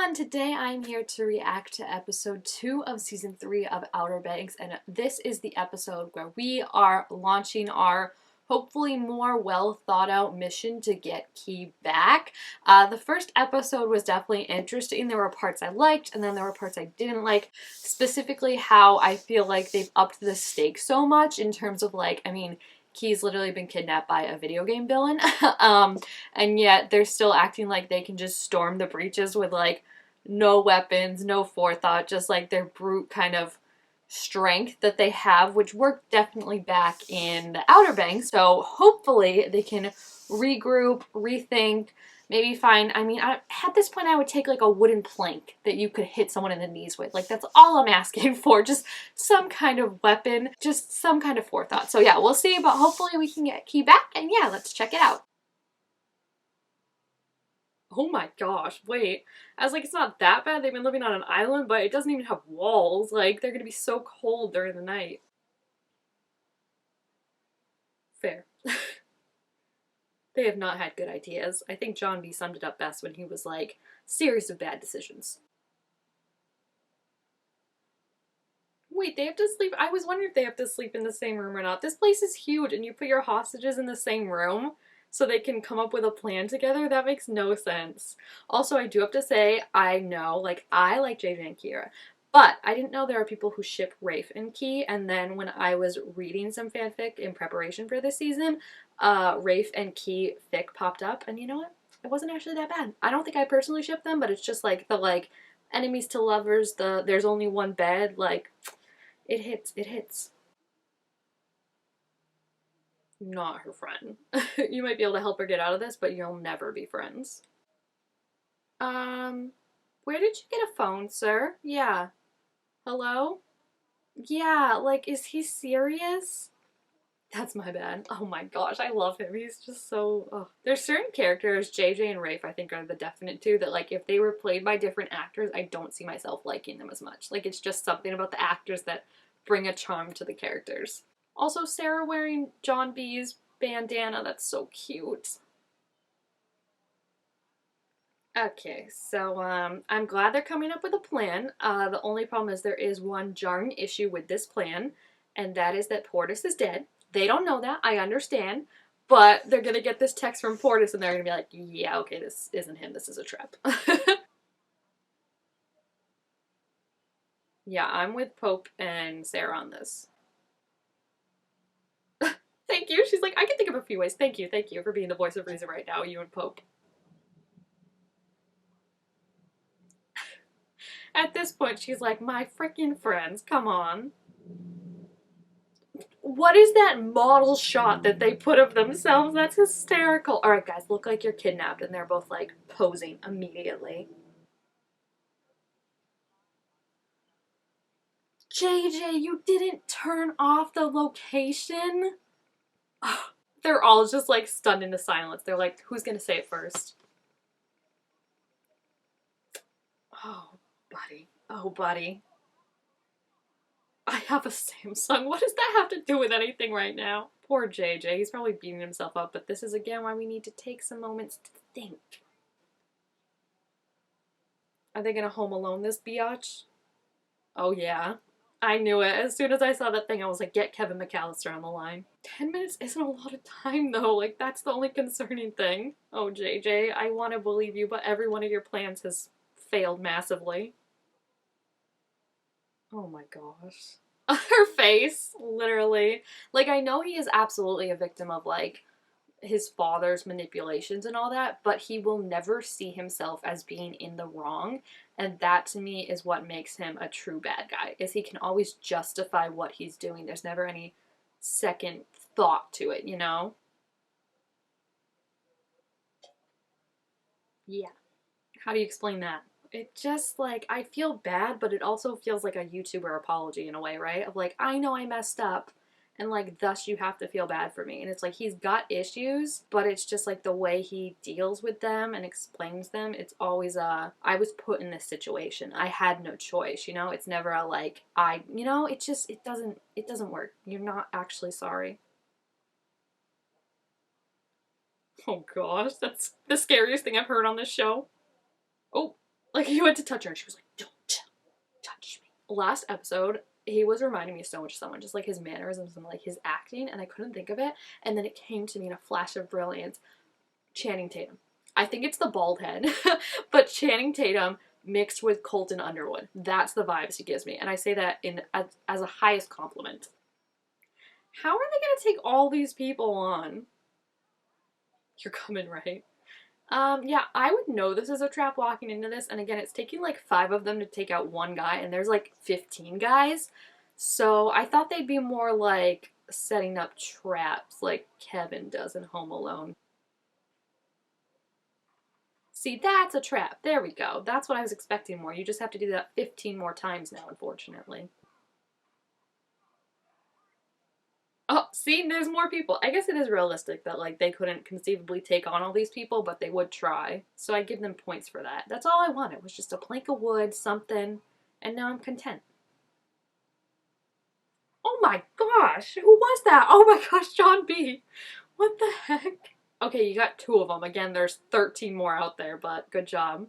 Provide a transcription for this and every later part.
everyone, today I'm here to react to episode 2 of season 3 of Outer Banks, and this is the episode where we are launching our hopefully more well thought out mission to get Key back. The first episode was definitely interesting. There were parts I liked and then there were parts I didn't like, specifically how I feel like they've upped the stakes so much in terms of Key's literally been kidnapped by a video game villain, and yet they're still acting like they can just storm the breaches with no weapons, no forethought, just like their brute kind of strength that they have, which worked definitely back in the Outer Banks. So hopefully they can regroup, rethink, maybe find, at this point I would take like a wooden plank that you could hit someone in the knees with. Like, that's all I'm asking for. Just some kind of weapon, just some kind of forethought. So yeah, we'll see, but hopefully we can get Key back, and yeah, let's check it out. Oh my gosh, wait. I was like, it's not that bad. They've been living on an island, but it doesn't even have walls. Like, they're gonna be so cold during the night. Fair. They have not had good ideas. I think John B summed it up best when he was like, series of bad decisions. Wait, they have to sleep? I was wondering if they have to sleep in the same room or not. This place is huge, and you put your hostages in the same room so they can come up with a plan together? That makes no sense. Also, I do have to say, I know, like, I like JJ and Kira, but I didn't know there are people who ship Rafe and Key, and then when I was reading some fanfic in preparation for this season, Rafe and Key fic popped up, and you know what? It wasn't actually that bad. I don't think I personally ship them, but it's just like the, enemies to lovers, the there's only one bed, like, it hits, it hits. Not her friend. You might be able to help her get out of this, but you'll never be friends. Um, where did you get a phone, sir? Yeah. Hello? Yeah, like, is he serious? That's my bad. Oh my gosh, I love him. He's just so... Ugh. There's certain characters, JJ and Rafe, I think are the definite two, that like if they were played by different actors, I don't see myself liking them as much. Like, it's just something about the actors that bring a charm to the characters. Also, Sarah wearing John B's bandana, that's so cute. Okay, so I'm glad they're coming up with a plan. The only problem is there is one jarring issue with this plan, and that is that Portis is dead. They don't know that, I understand, but they're gonna get this text from Portis and they're gonna be like, yeah, okay, this isn't him, this is a trap. Yeah, I'm with Pope and Sarah on this. Thank you. She's like, I can think of a few ways. Thank you for being the voice of reason right now, you and Pope. At this point, she's like, my freaking friends, come on. What is that model shot that they put of themselves? That's hysterical. Alright guys, look like you're kidnapped, and they're both like posing immediately. JJ, you didn't turn off the location? They're all just like stunned into silence. They're like, who's gonna say it first? Oh, buddy. Oh, buddy. I have a Samsung. What does that have to do with anything right now? Poor JJ. He's probably beating himself up, but this is again why we need to take some moments to think. Are they gonna home alone this biatch? Oh yeah. I knew it. As soon as I saw that thing, I was like, get Kevin McAllister on the line. 10 minutes isn't a lot of time though. Like, that's the only concerning thing. Oh, JJ, I want to believe you, but every one of your plans has failed massively. Oh my gosh. Her face, literally. Like, I know he is absolutely a victim of, like, his father's manipulations and all that, but he will never see himself as being in the wrong, and that to me is what makes him a true bad guy, is he can always justify what he's doing. There's never any second thought to it, you know? Yeah. How do you explain that? It just, like, I feel bad, but it also feels like a YouTuber apology in a way, right? Of like, I know I messed up, and like, thus you have to feel bad for me. And it's like, he's got issues, but it's just like the way he deals with them and explains them, it's always I was put in this situation. I had no choice, you know? It's never a like, you know, it just, it doesn't work. You're not actually sorry. Oh gosh, that's the scariest thing I've heard on this show. Oh, Like, he went to touch her and she was like, don't touch me. Last episode, he was reminding me so much of someone, just like his mannerisms and like his acting, and I couldn't think of it. And then it came to me in a flash of brilliance. Channing Tatum. I think it's the bald head, but Channing Tatum mixed with Colton Underwood. That's the vibes he gives me, and I say that in as a highest compliment. How are they gonna take all these people on? You're coming, right? Yeah, I would know this is a trap walking into this, and again, it's taking like 5 of them to take out one guy, and there's like 15 guys. So I thought they'd be more like setting up traps like Kevin does in Home Alone. See, that's a trap. There we go. That's what I was expecting more. You just have to do that 15 more times now, unfortunately. Oh, see, there's more people. I guess it is realistic that, like, they couldn't conceivably take on all these people, but they would try. So I give them points for that. That's all I wanted, was just a plank of wood, something, and now I'm content. Oh my gosh, who was that? Oh my gosh, John B. What the heck? Okay, you got 2 of them. Again, there's 13 more out there, but good job.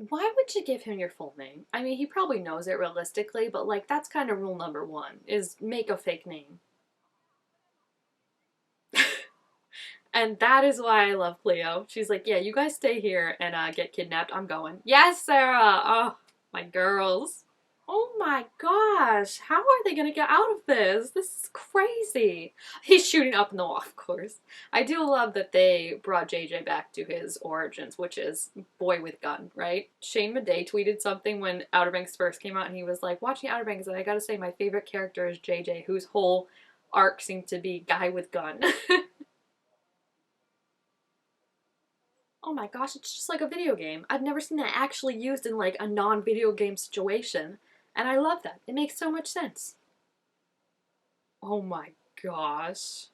Why would you give him your full name? I mean, he probably knows it realistically, but like that's kind of rule number 1 is make a fake name. And that is why I love Cleo. She's like, yeah, you guys stay here and get kidnapped. I'm going. Yes, Sarah! Oh, my girls. Oh my gosh, how are they gonna get out of this? This is crazy. He's shooting up in the wall, of course. I do love that they brought JJ back to his origins, which is boy with gun, right? Shane Madej tweeted something when Outer Banks first came out, and he was like, watching Outer Banks, and I gotta say my favorite character is JJ, whose whole arc seemed to be guy with gun. Oh my gosh, it's just like a video game. I've never seen that actually used in like a non-video game situation. And I love that. It makes so much sense. Oh my gosh.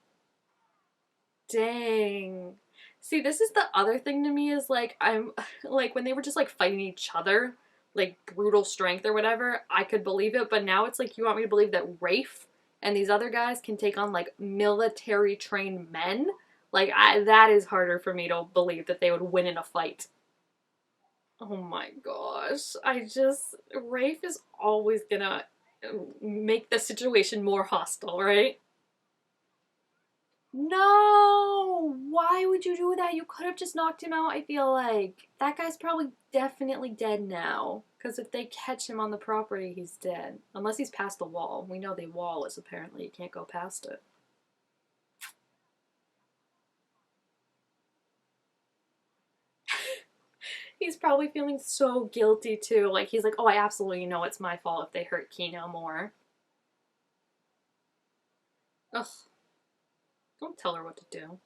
Dang. See, this is the other thing to me is like, I'm like when they were just like fighting each other, like brutal strength or whatever, I could believe it. But now it's like you want me to believe that Rafe and these other guys can take on like military trained men? Like, that is harder for me to believe that they would win in a fight. Oh my gosh. Rafe is always gonna make the situation more hostile, right? No! Why would you do that? You could have just knocked him out, I feel like. That guy's probably definitely dead now. Because if they catch him on the property, he's dead. Unless he's past the wall. We know the wall is apparently, you can't go past it. He's probably feeling so guilty too. Like, he's like, oh, I absolutely know it's my fault if they hurt Kino more. Ugh. Don't tell her what to do.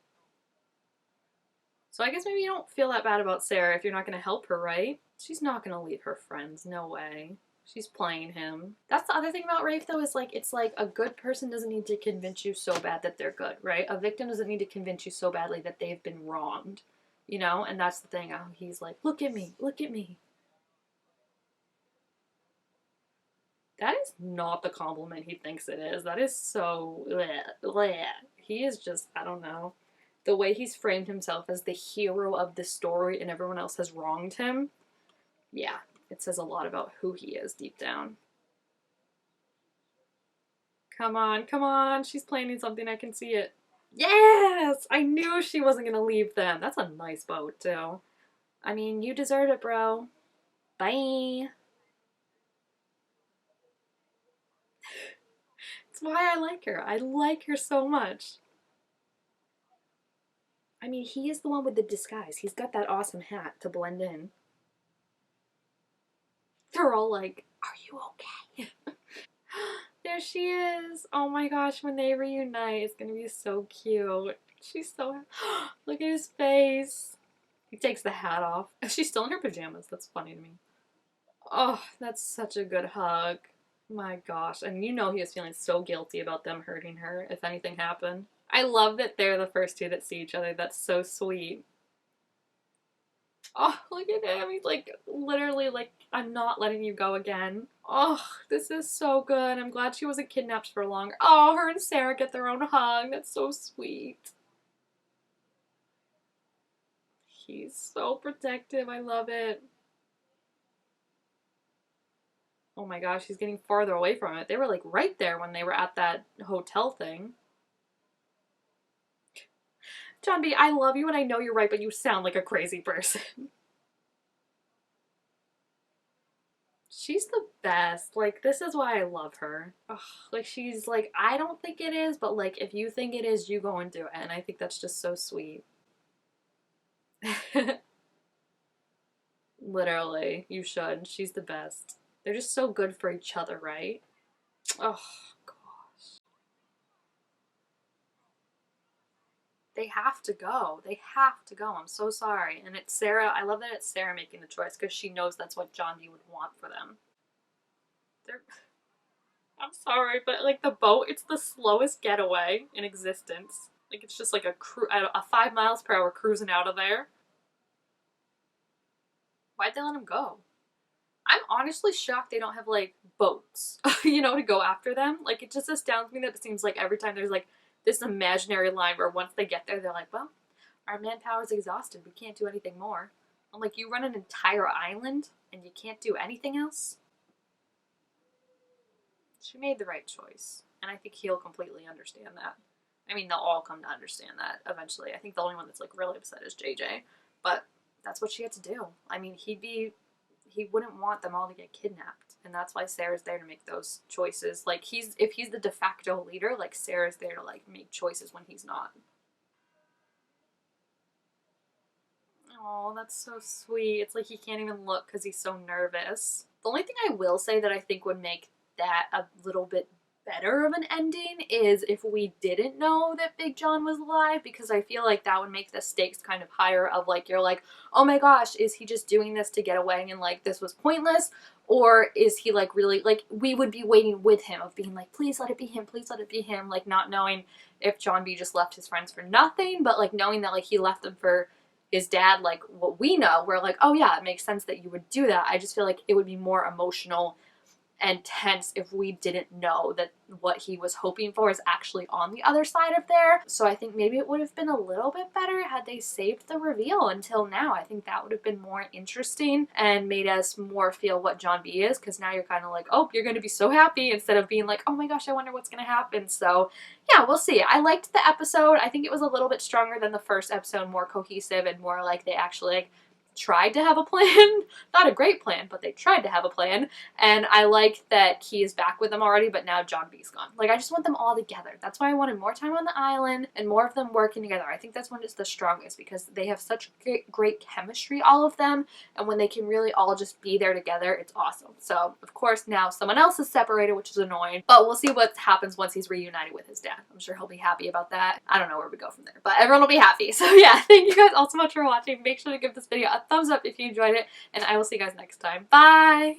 So I guess maybe you don't feel that bad about Sarah if you're not going to help her, right? She's not going to leave her friends. No way. She's playing him. That's the other thing about Rafe, though, is like, it's like a good person doesn't need to convince you so bad that they're good, right? A victim doesn't need to convince you so badly that they've been wronged, you know? And that's the thing. Oh, he's like, look at me, look at me. That is not the compliment he thinks it is. That is so bleh, bleh. He is just, I don't know. The way he's framed himself as the hero of the story and everyone else has wronged him, yeah, it says a lot about who he is deep down. Come on, come on. She's planning something. I can see it. Yes! I knew she wasn't going to leave them. That's a nice boat, too. I mean, you deserve it, bro. Bye. That's why I like her. I like her so much. I mean, he is the one with the disguise. He's got that awesome hat to blend in. They're all like, are you okay? There she is. Oh my gosh, when they reunite, it's gonna be so cute. She's so... Look at his face. He takes the hat off. She's still in her pajamas. That's funny to me. Oh, that's such a good hug. My gosh. And you know he was feeling so guilty about them hurting her if anything happened. I love that they're the first two that see each other. That's so sweet. Oh, look at him. He's like, literally like, I'm not letting you go again. Oh, this is so good. I'm glad she wasn't kidnapped for longer. Oh, her and Sarah get their own hug. That's so sweet. He's so protective. I love it. Oh my gosh, he's getting farther away from it. They were like right there when they were at that hotel thing. John B, I love you and I know you're right, but you sound like a crazy person. She's the best. Like, this is why I love her. Ugh, like, she's like, I don't think it is, but like, if you think it is, you go and do it. And I think that's just so sweet. Literally, you should. She's the best. They're just so good for each other, right? Oh, gosh. They have to go. They have to go. I'm so sorry. And it's Sarah. I love that it's Sarah making the choice because she knows that's what John D would want for them. They're. I'm sorry, but like the boat, it's the slowest getaway in existence. Like it's just like a 5 miles per hour cruising out of there. Why'd they let him go? I'm honestly shocked they don't have like boats, to go after them. Like it just astounds me that it seems like every time there's like this imaginary line where once they get there, they're like, well, our manpower's exhausted. We can't do anything more. I'm like, you run an entire island and you can't do anything else? She made the right choice. And I think he'll completely understand that. I mean, they'll all come to understand that eventually. I think the only one that's like really upset is JJ. But that's what she had to do. I mean, he wouldn't want them all to get kidnapped. And that's why Sarah's there to make those choices. Like if he's the de facto leader, like Sarah's there to like make choices when he's not. Oh, that's so sweet. It's like he can't even look because he's so nervous. The only thing I will say that I think would make that a little bit better of an ending is if we didn't know that Big John was alive, because I feel like that would make the stakes kind of higher of like, you're like, oh my gosh, is he just doing this to get away and like this was pointless? Or is he like really, like we would be waiting with him of being like, please let it be him, please let it be him, like not knowing if John B just left his friends for nothing, but like knowing that like he left them for his dad, like what we know, we're like, oh yeah, it makes sense that you would do that. I just feel like it would be more emotional and tense if we didn't know that what he was hoping for is actually on the other side of there. So I think maybe it would have been a little bit better had they saved the reveal until now. I think that would have been more interesting and made us more feel what John B is, because now you're kind of like, oh, you're going to be so happy, instead of being like, oh my gosh, I wonder what's going to happen. So yeah, we'll see. I liked the episode. I think it was a little bit stronger than the first episode, more cohesive and more like they actually like tried to have a plan. Not a great plan, but they tried to have a plan. And I like that Key is back with them already, but now John B's gone. Like, I just want them all together. That's why I wanted more time on the island and more of them working together. I think that's when it's the strongest, because they have such great chemistry, all of them. And when they can really all just be there together, it's awesome. So, of course, now someone else is separated, which is annoying. But we'll see what happens once he's reunited with his dad. I'm sure he'll be happy about that. I don't know where we go from there, but everyone will be happy. So yeah, thank you guys all so much for watching. Make sure to give this video a thumbs up if you enjoyed it, and I will see you guys next time. Bye!